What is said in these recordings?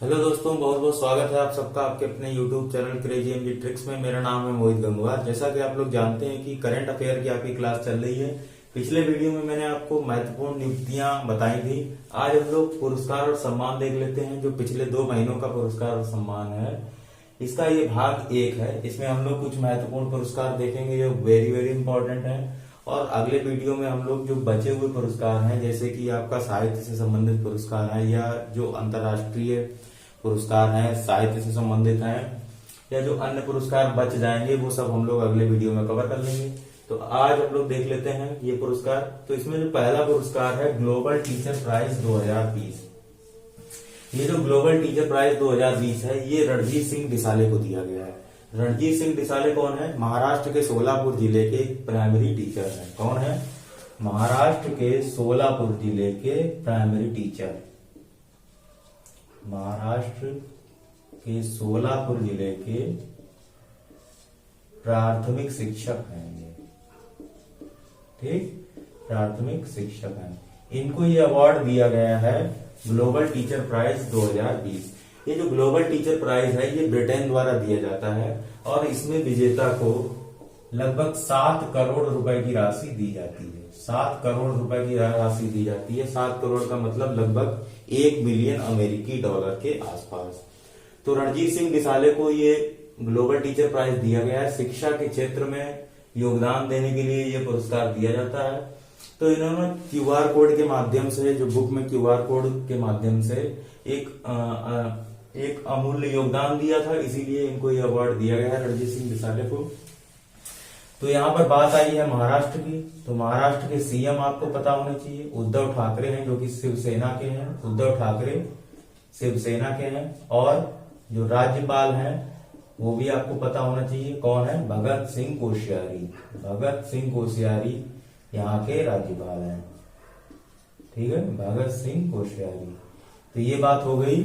Hello दोस्तों, बहुत बहुत स्वागत है आप सबका आपके अपने YouTube channel crazy MG tricks में। मेरा नाम है मोहित गंगवार। जैसा कि आप लोग जानते हैं कि करंट अफेयर की आपकी क्लास चल रही है। पिछले वीडियो में मैंने आपको महत्वपूर्ण नियुक्तियां बताई थी। आज हम लोग पुरस्कार और सम्मान देख लेते हैं, जो पिछले 2 महीनों का पुरस्कार और सम्मान है। इसका ये भाग 1 है। इसमें हम लोग कुछ महत्वपूर्ण पुरस्कार देखेंगे जो वेरी वेरी इंपॉर्टेंट है। और अगले वीडियो में हम लोग जो बचे हुए पुरस्कार हैं, जैसे कि आपका साहित्य से संबंधित पुरस्कार है या जो अंतर्राष्ट्रीय पुरस्कार हैं साहित्य से संबंधित हैं, या जो अन्य पुरस्कार बच जाएंगे, वो सब हम लोग अगले वीडियो में कवर कर लेंगे। तो आज हम लोग देख लेते हैं ये पुरस्कार। तो इसमें जो पहला पुरस्कार है ग्लोबल टीचर प्राइज 2020। ये जो ग्लोबल टीचर प्राइज 2020 है, ये रणजीत सिंह डिसाले को दिया गया है। रणजीत सिंह डिसाले कौन है? महाराष्ट्र के सोलापुर जिले के प्राइमरी टीचर हैं। कौन है? महाराष्ट्र के सोलापुर जिले के प्राइमरी टीचर। महाराष्ट्र के सोलापुर जिले के प्राथमिक शिक्षक हैं ये। ठीक, प्राथमिक शिक्षक हैं। इनको ये अवार्ड दिया गया है ग्लोबल टीचर प्राइज 2020। ये जो ग्लोबल टीचर प्राइज है, ये ब्रिटेन द्वारा दिया जाता है और इसमें विजेता को लगभग 7 करोड़ रुपए की राशि दी जाती है। 7 करोड़ रुपए की राशि दी जाती है। 7 करोड़ का मतलब लगभग 1 बिलियन अमेरिकी डॉलर के आसपास। तो रणजीत सिंह डिसाले को ये ग्लोबल टीचर प्राइज दिया गया है। शिक्षा के क्षेत्र में योगदान देने के लिए ये पुरस्कार दिया जाता है। तो इन्होंने क्यूआर कोड के माध्यम से, जो बुक में क्यूआर कोड के माध्यम से एक अमूल्य योगदान दिया था, इसीलिए इनको ये अवार्ड दिया गया है रणजीत सिंह डिसाले को। तो यहाँ पर बात आई है महाराष्ट्र की। तो महाराष्ट्र के सीएम आपको पता होने चाहिए, उद्धव ठाकरे हैं, जो कि शिवसेना के हैं। उद्धव ठाकरे शिवसेना के हैं। और जो राज्यपाल हैं वो भी आपको पता होना चाहिए, कौन है? भगत सिंह कोश्यारी। भगत सिंह कोश्यारी यहाँ के राज्यपाल हैं। ठीक है, भगत सिंह कोश्यारी। तो ये बात हो गई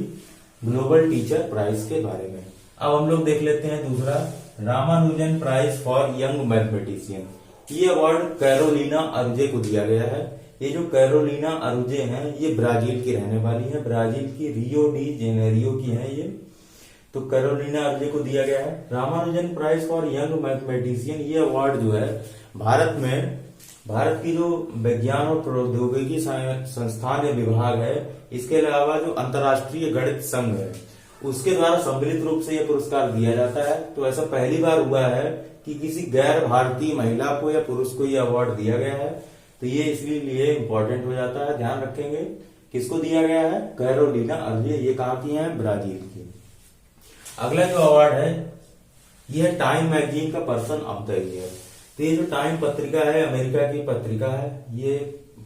ग्लोबल टीचर प्राइज के बारे में। अब हम लोग देख लेते हैं दूसरा, Ramanujan prize for young mathematician. ये अवार्ड कैरोलिना अरुजे को दिया गया है। ये जो कैरोलिना अरुजे हैं, ये ब्राजील की रहने वाली है। ब्राजील की रियो डी जेनेरियो की है ये। तो कैरोलिना अरुजे को दिया गया है Ramanujan prize for young mathematician. ये अवार्ड जो है भारत की जो विज्ञान और प्रौद्योगिकी संस्थान या विभाग है, इसके अलावा जो अंतर्राष्ट्रीय गणित संघ है, उसके द्वारा सम्मिलित रूप से यह पुरस्कार दिया जाता है। तो ऐसा पहली बार हुआ है कि किसी गैर भारतीय महिला को या पुरुष को यह अवार्ड दिया गया है। तो ये इसलिए इंपॉर्टेंट हो जाता है, ध्यान रखेंगे। किसको दिया गया है? कैरोलिना अरुजे। ये कहाँ की है? ब्राजील की। अगला जो अवार्ड है, यह टाइम मैगजीन का पर्सन ऑफ द ईयर। तो ये जो टाइम पत्रिका है, अमेरिका की पत्रिका है, ये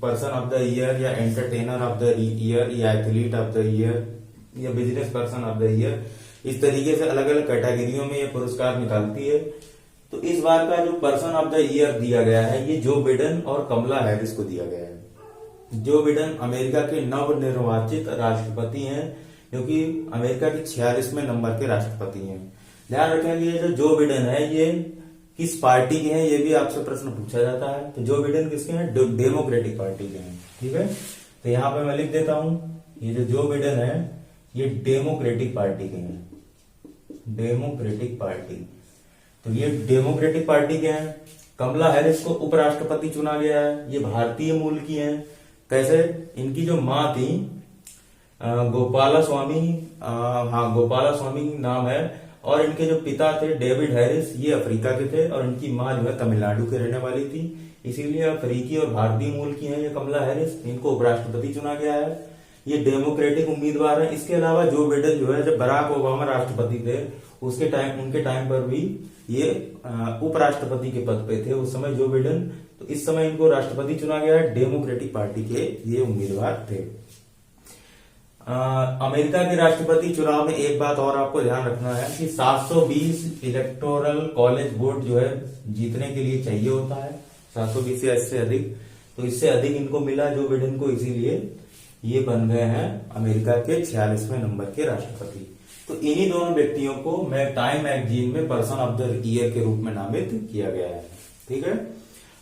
पर्सन ऑफ द ईयर या एंटरटेनर ऑफ द ईयर या एथलीट ऑफ द ईयर या business person of the year, इस तरीके से अलग अलग कैटेगरियों में ये पुरस्कार निकालती है। तो इस बार का जो पर्सन ऑफ द ईयर दिया गया है, ये जो बिडेन और कमला हैरिस को दिया गया है। जो बिडेन अमेरिका के नवनिर्वाचित राष्ट्रपति हैं, क्योंकि अमेरिका के 46वें नंबर के राष्ट्रपति हैं। ध्यान रखेंगे, ये जो बिडेन है, ये किस पार्टी के हैं, ये भी आपसे प्रश्न पूछा जाता है। तो जो बिडेन किसके हैं? डेमोक्रेटिक पार्टी के हैं। ठीक है, तो यहाँ पे मैं लिख देता हूं, ये जो बिडेन है, ये डेमोक्रेटिक पार्टी के हैं। Democratic party. तो ये डेमोक्रेटिक पार्टी के हैं। कमला हैरिस को उपराष्ट्रपति चुना गया है। ये भारतीय मूल की हैं। कैसे? इनकी जो माँ थी गोपाला स्वामी, गोपाला स्वामी नाम है, और इनके जो पिता थे डेविड हैरिस, ये अफ्रीका के थे, और इनकी माँ जो है तमिलनाडु के रहने वाली थी। इसीलिए अफ्रीकी और भारतीय मूल की हैं ये कमला हैरिस। इनको उपराष्ट्रपति चुना गया है। ये डेमोक्रेटिक उम्मीदवार है। इसके अलावा जो बिडेन जो है, जब बराक ओबामा राष्ट्रपति थे, उनके टाइम पर भी ये उपराष्ट्रपति के पद पे थे उस समय जो बिडेन। तो इस समय इनको राष्ट्रपति चुना गया है। डेमोक्रेटिक पार्टी के ये उम्मीदवार थे। अमेरिका के राष्ट्रपति चुनाव में एक बात और आपको ध्यान रखना है कि 720 इलेक्टोरल कॉलेज वोट जो है जीतने के लिए चाहिए होता है, 720 या इससे अधिक। तो इससे अधिक इनको मिला जो बिडेन को, इसीलिए ये बन गए हैं अमेरिका के 46वें नंबर के राष्ट्रपति। तो इन्हीं दोनों व्यक्तियों को मैं टाइम मैगजीन में पर्सन ऑफ द ईयर के रूप में नामित किया गया है। ठीक है,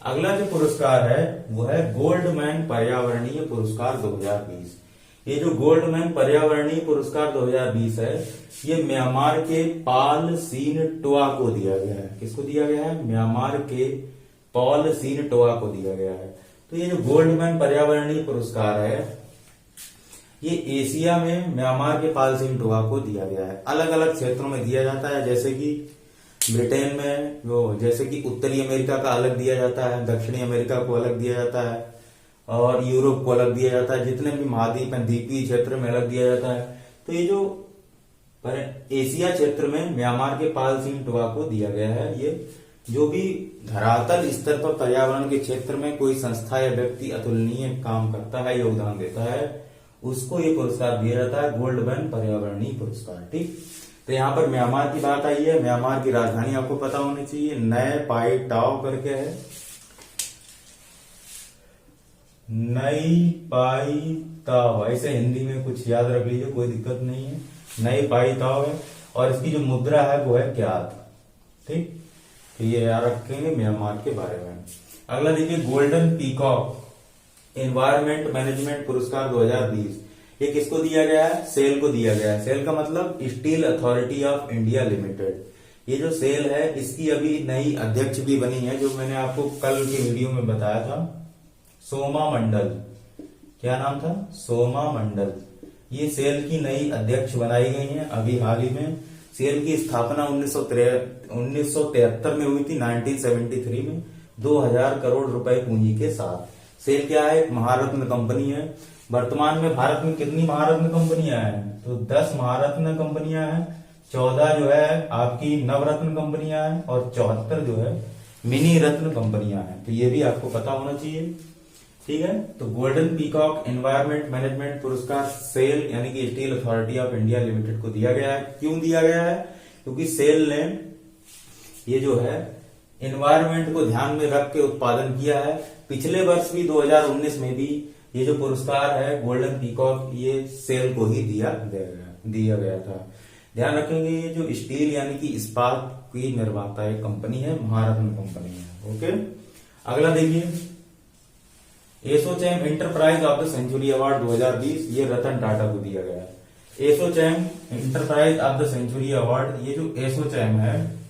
अगला जो पुरस्कार है वो है गोल्डमैन पर्यावरणीय पुरस्कार 2020। ये जो गोल्डमैन पर्यावरणीय पुरस्कार 2020 है, ये म्यांमार के पॉल सीन टोआ को दिया गया है। किसको दिया गया है? म्यांमार के पॉल सीन टोआ को दिया गया है। तो ये जो गोल्डमैन पर्यावरणीय पुरस्कार है, ये एशिया में म्यांमार के पॉल सीन टोआ को दिया गया है। अलग अलग क्षेत्रों में दिया जाता है, जैसे कि ब्रिटेन में वो, जैसे कि उत्तरी अमेरिका का अलग दिया जाता है, दक्षिणी अमेरिका को अलग दिया जाता है, और यूरोप को अलग दिया जाता है। जितने भी महाद्वीप हैं, द्वीपीय क्षेत्र में अलग दिया जाता है। तो ये जो एशिया क्षेत्र में म्यांमार के पॉल सीन टोआ को दिया गया है। ये जो भी धरातल स्तर पर पर्यावरण के क्षेत्र में कोई संस्था या व्यक्ति अतुलनीय काम करता है, योगदान देता है, उसको ये पुरस्कार दिया जाता है, गोल्डमैन पर्यावरणीय पुरस्कार। ठीक, तो यहाँ पर म्यांमार की बात आई है। म्यांमार की राजधानी आपको पता होनी चाहिए, नए पाई टाओ करके है, नई पाई ताव, ऐसे हिंदी में कुछ याद रख लीजिए, कोई दिक्कत नहीं है। नई पाई ताव है, और इसकी जो मुद्रा है वो है क्यात। ठीक, तो ये याद रखेंगे म्यांमार के बारे में। अगला देखिए, गोल्डन पीकॉक एनवायरमेंट मैनेजमेंट पुरस्कार 2020, ये किसको दिया गया है? सेल को दिया गया है। सेल का मतलब steel authority of India limited. ये जो सेल है, इसकी अभी नई अध्यक्ष भी बनी है, जो मैंने आपको कल के वीडियो में बताया था, सोमा मंडल। क्या नाम था? सोमा मंडल। ये सेल की नई अध्यक्ष बनाई गई हैं अभी हाल ही में। सेल की स्थापना 1973 में हुई थी, 1973 में, 2000 करोड़ रुपए पूंजी के साथ। सेल क्या है? एक महारत्न कंपनी है। वर्तमान में भारत में कितनी महारत्न कंपनियां हैं? तो 10 महारत्न कंपनियां हैं, 14 जो है आपकी नवरत्न कंपनियां हैं, और 74 जो है मिनी रत्न कंपनियां हैं। तो ये भी आपको पता होना चाहिए। ठीक है, तो गोल्डन पीकॉक एनवायरमेंट मैनेजमेंट पुरस्कार सेल यानी कि steel authority of India limited को दिया गया है। क्यों दिया गया है? क्योंकि सेल ने ये जो है एनवायरमेंट को ध्यान में रख के उत्पादन किया है। पिछले वर्ष भी 2019 में भी ये जो पुरस्कार है गोल्डन पीकॉक, ये सेल को ही दिया गया था। ध्यान रखेंगे, ये जो स्टील यानी कि इस्पात की निर्माता एक कंपनी है, महारत्न कंपनी है। ओके, अगला देखिए, ASSOCHAM enterprise of the century award 2020, ये रतन टाटा को दिया गया है। ASSOCHAM enterprise of the century award, ये जो एसोचैम है,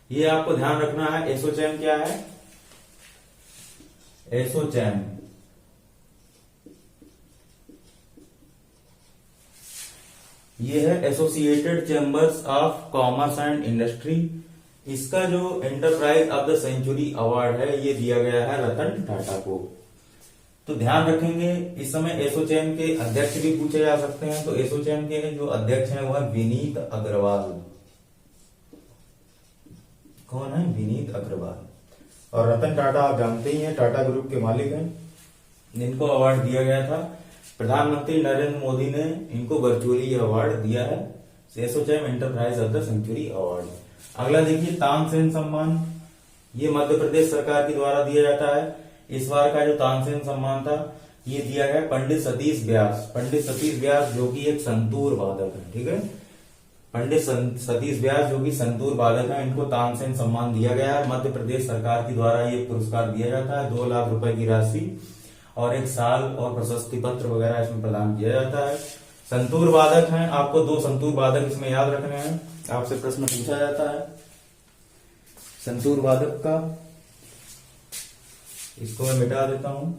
ये आपको ध्यान रखना है। एसोचैम क्या है? एसोचैम ये है associated chambers of commerce and industry. इसका जो enterprise of the century award है, ये दिया गया है रतन टाटा को। तो ध्यान रखेंगे, इस समय एसोचैम के अध्यक्ष भी पूछे जा सकते हैं। तो एसोचैम के जो अध्यक्ष हैं वो है विनीत अग्रवाल। कौन है? विनीत अग्रवाल। और रतन टाटा आप जानते ही हैं, टाटा ग्रुप के मालिक हैं, जिनको अवार्ड दिया गया था। प्रधानमंत्री नरेंद्र मोदी ने इनको वर्चुअली अवार्ड दिया है, ASSOCHAM enterprise of the century award. अगला देखिए, तानसेन सम्मान, ये मध्य प्रदेश सरकार के द्वारा दिया जाता है। इस बार का जो तानसेन सम्मान था, ये दिया गया पंडित सतीश व्यास। पंडित सतीश व्यास जो कि एक संतूर वादक है। ठीक है, पंडित सतीश व्यास जो कि संतूर वादक है, इनको तानसेन सम्मान दिया गया है। मध्य प्रदेश सरकार के द्वारा ये पुरस्कार दिया जाता है। 2 लाख रुपए की राशि और 1 साल और प्रशस्ति पत्र वगैरह इसमें प्रदान किया जाता है। संतूर वादक हैं, आपको 2 संतूर वादक इसमें याद रखने हैं, आपसे प्रश्न पूछा जाता है संतूर वादक का। इसको मैं मिटा देता हूं।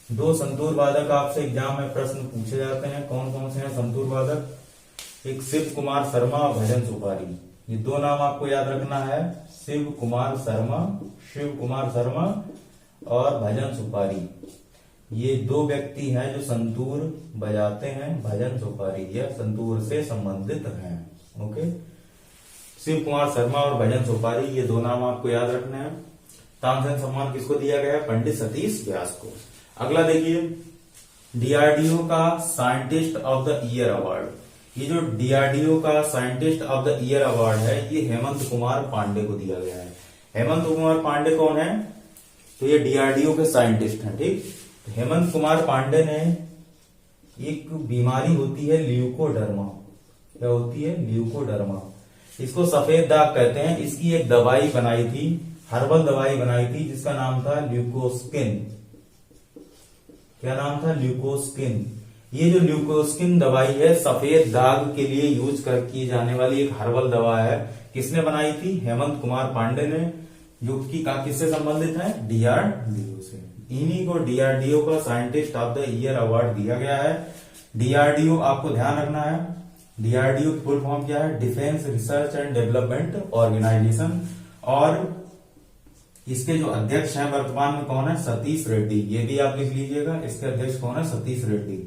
2 संतूर वादक आपसे एग्जाम में प्रश्न पूछे जाते हैं। कौन कौन से हैं संतूर वादक? एक शिव कुमार शर्मा और भजन सुपारी। ये 2 नाम आपको याद रखना है, शिव कुमार शर्मा और भजन सुपारी। ये 2 व्यक्ति हैं जो संतूर बजाते हैं, भजन सुपारी या संतूर से संबंधित हैं। ओके, शिव कुमार शर्मा और भजन सुपारी, ये 2 नाम आपको याद रखने हैं। तानसेन सम्मान किसको दिया गया? पंडित सतीश व्यास को। अगला देखिए, डीआरडीओ का scientist of the year award. ये जो डीआरडीओ का scientist of the year award है, ये हेमंत कुमार पांडे को दिया गया है। हेमंत कुमार पांडे कौन है? तो ये डीआरडीओ के साइंटिस्ट हैं। ठीक, हेमंत कुमार पांडे ने, एक बीमारी होती है ल्यूकोडर्मा। क्या होती है? ल्यूकोडर्मा। इसको सफेद दाग कहते हैं। इसकी एक दवाई बनाई थी, हर्बल दवाई बनाई थी, जिसका नाम था ल्यूकोस्किन। क्या नाम था? ल्यूकोस्किन। ये जो ल्यूकोस्किन दवाई है सफेद दाग के लिए यूज की जाने वाली एक हर्बल दवा है। किसने बनाई थी? हेमंत कुमार पांडे ने, जो कि किससे संबंधित है? डीआरडीओ से। इन्हीं को डीआरडीओ का scientist of the year award दिया गया है। डीआरडीओ आपको ध्यान रखना है, डीआरडीओ की फुल फॉर्म क्या है? Defence research and development organisation. और इसके जो अध्यक्ष हैं वर्तमान में कौन है? सतीश रेड्डी। ये भी आप लिख लीजिएगा, इसके अध्यक्ष कौन है? सतीश रेड्डी,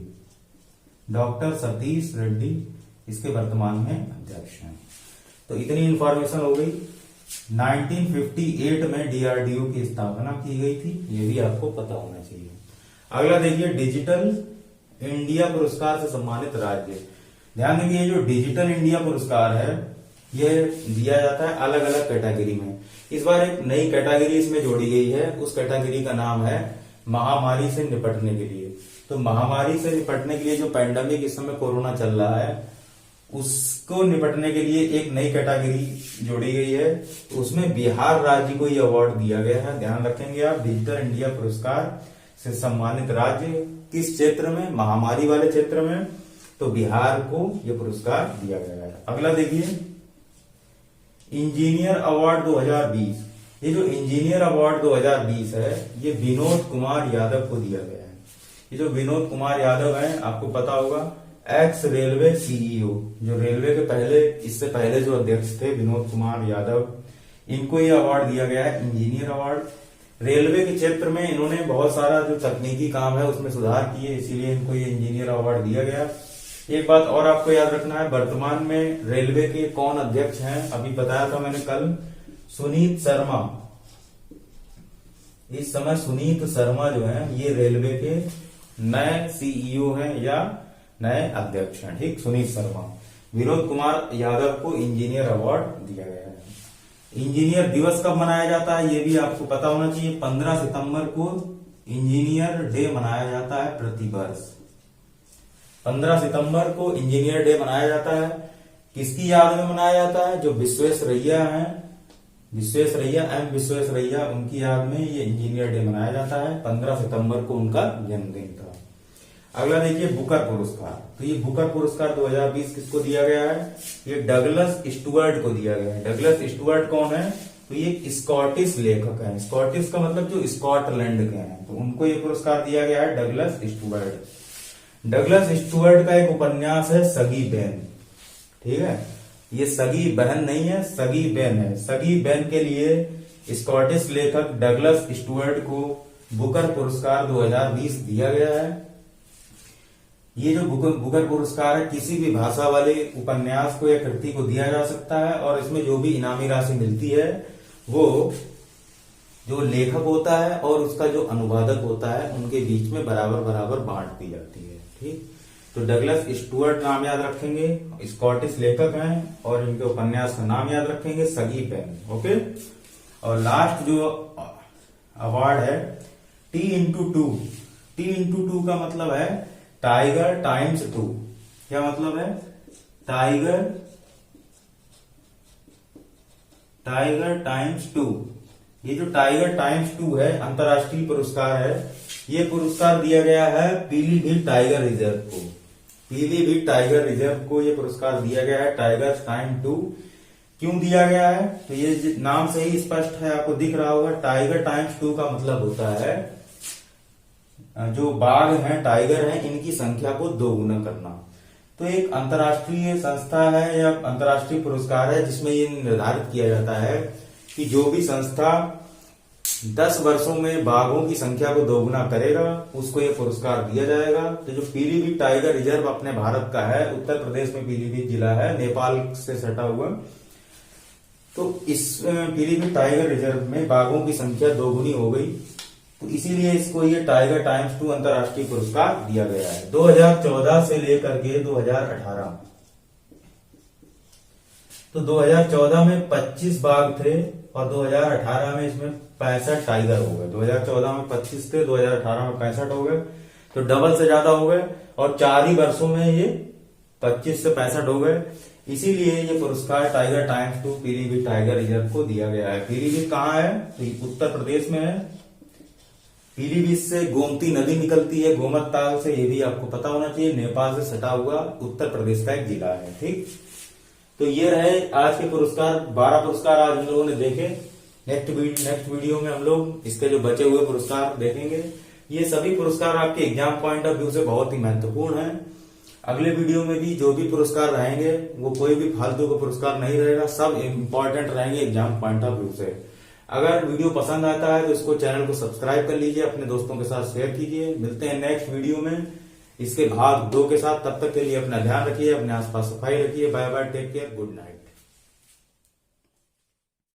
डॉक्टर सतीश रेड्डी इसके वर्तमान में अध्यक्ष हैं। तो इतनी इंफॉर्मेशन हो गई। 1958 में डीआरडीओ की स्थापना की गई थी, ये भी आपको पता होना चाहिए। अगला देखिए, डिजिटल इंडिया पुरस्कार से सम्मानित राज्य। ध्यान देंगे, ये जो डिजिटल इंडिया पुरस्कार है ये दिया जाता है अलग अलग कैटेगरी में। इस बार एक नई कैटेगरी इसमें जोड़ी गई है, उस कैटेगरी का नाम है महामारी से निपटने के लिए। तो महामारी से निपटने के लिए जो पैंडेमिक इस समय कोरोना चल रहा है, उसको निपटने के लिए एक नई कैटेगरी जोड़ी गई है। तो उसमें बिहार राज्य को ये अवार्ड दिया गया है। ध्यान रखेंगे आप, डिजिटल इंडिया पुरस्कार से सम्मानित राज्य किस क्षेत्र में? महामारी वाले क्षेत्र में। तो बिहार को यह पुरस्कार दिया गया है। अगला देखिए, इंजीनियर अवार्ड 2020। ये जो इंजीनियर अवार्ड 2020 है ये विनोद कुमार यादव को दिया गया है। ये जो विनोद कुमार यादव हैं, आपको पता होगा, एक्स रेलवे सीईओ, जो रेलवे के पहले, इससे पहले जो अध्यक्ष थे विनोद कुमार यादव, इनको ये अवार्ड दिया गया है, इंजीनियर अवार्ड। रेलवे के क्षेत्र में इन्होंने बहुत सारा जो तकनीकी काम है उसमें सुधार किए, इसीलिए इनको ये इंजीनियर अवार्ड दिया गया। एक बात और आपको याद रखना है, वर्तमान में रेलवे के कौन अध्यक्ष हैं? अभी बताया था मैंने कल, सुनीत शर्मा। इस समय सुनीत शर्मा जो है ये रेलवे के नए सीईओ हैं या नए अध्यक्ष हैं। ठीक, सुनीत शर्मा। विनोद कुमार यादव को इंजीनियर अवार्ड दिया गया है। इंजीनियर दिवस कब मनाया जाता है ये भी आपको पता होना चाहिए। 15 सितंबर को इंजीनियर डे मनाया जाता है प्रतिवर्ष। 15 सितंबर को इंजीनियर डे मनाया जाता है। किसकी याद में मनाया जाता है? जो विश्वेश्वरैया हैं, विश्वेश्वरैया, एम विश्वेश्वरैया, उनकी याद में ये इंजीनियर डे मनाया जाता है। 15 सितंबर को उनका जन्मदिन था। अगला देखिए, बुकर पुरस्कार। तो ये बुकर पुरस्कार 2020 किसको दिया गया है? ये डगलस स्टुअर्ट को दिया गया है। डगलस स्टुअर्ट कौन है? तो ये स्कॉटिश लेखक हैं। स्कॉटिश का मतलब जो स्कॉटलैंड के हैं, तो उनको ये पुरस्कार दिया गया है, डगलस स्टुअर्ट। डगलस स्टुअर्ट का एक उपन्यास है सगी बहन। ठीक है, ये सगी बहन नहीं है, सगी बहन है। सगी बहन के लिए स्कॉटिश लेखक डगलस स्टुअर्ट को बुकर पुरस्कार 2020 दिया गया है। ये जो बुकर पुरस्कार है किसी भी भाषा वाले उपन्यास को या कृति को दिया जा सकता है, और इसमें जो भी इनामी राशि मिलती है वो जो लेखक होता है और उसका जो अनुवादक होता है उनके बीच में बराबर बराबर बांट दी जाती है। ठीक, तो डगलस स्टुअर्ट नाम याद रखेंगे, स्कॉटिश लेखक हैं, और इनके उपन्यास का नाम याद रखेंगे, सगी बहन। ओके, और लास्ट जो अवार्ड है T*2। T*2 का मतलब है टाइगर टाइम्स 2। क्या मतलब है? Tiger times 2। ये जो टाइगर टाइम्स 2 है अंतरराष्ट्रीय पुरस्कार है। ये पुरस्कार दिया गया है पीलीभीत टाइगर रिजर्व को। पीलीभीत टाइगर रिजर्व को ये पुरस्कार दिया गया है, टाइगर टाइम 2। क्यों दिया गया है? तो ये नाम से ही स्पष्ट है, आपको दिख रहा होगा। टाइगर टाइम्स 2 का मतलब होता है जो बाघ हैं, टाइगर हैं, इनकी संख्या को दोगुना करना। तो एक अंतर्राष्ट्रीय संस्था है या अंतर्राष्ट्रीय पुरस्कार है जिसमें ये निर्धारित किया जाता है कि जो भी संस्था 10 वर्षों में बाघों की संख्या को दोगुना करेगा उसको ये पुरस्कार दिया जाएगा। तो जो पीलीभीत टाइगर रिजर्व अपने भारत का है, उत्तर प्रदेश में पीलीभीत जिला है, नेपाल से सटा हुआ, तो इस पीलीभीत टाइगर रिजर्व में बाघों की संख्या दोगुनी हो गई, तो इसीलिए इसको ये टाइगर टाइम्स 2 अंतर्राष्ट्रीय पुरस्कार दिया गया है। 2014 से लेकर के 2018, तो 2014 में 25 बाघ थे और 2018 में इसमें 65 टाइगर हो गए। 2014 में 25 थे, 2018 में 65 हो गए, तो डबल से ज्यादा हो गए, और 4 ही वर्षों में ये 25 से 65 हो गए। इसीलिए ये पुरस्कार tiger times 2 Pilibhit tiger reserve को दिया गया है। पीलीभीत कहाँ है? तो उत्तर प्रदेश में है। पीलीभीत से गोमती नदी निकलती है, गोमत ताल से, ये भी आपको पता होना चाहिए। नेपाल से सटा हुआ उत्तर प्रदेश का एक जिला है। ठीक, तो ये रहे आज के पुरस्कार। 12 पुरस्कार आज हम लोगों ने देखे। नेक्स्ट वीडियो में हम लोग इसके जो बचे हुए पुरस्कार देखेंगे। ये सभी पुरस्कार आपके एग्जाम पॉइंट ऑफ व्यू से बहुत ही महत्वपूर्ण है। अगले वीडियो में भी जो भी पुरस्कार रहेंगे वो कोई भी फालतू का पुरस्कार नहीं रहेगा, सब इंपॉर्टेंट रहेंगे एग्जाम पॉइंट ऑफ व्यू से। अगर वीडियो पसंद आता है तो इसको चैनल को सब्सक्राइब कर लीजिए, अपने दोस्तों के साथ शेयर कीजिए। मिलते हैं नेक्स्ट वीडियो में इसके भाग 2 के साथ। तब तक के लिए अपना ध्यान रखिए, अपने आसपास सफाई रखिए। Bye bye, take care, good night.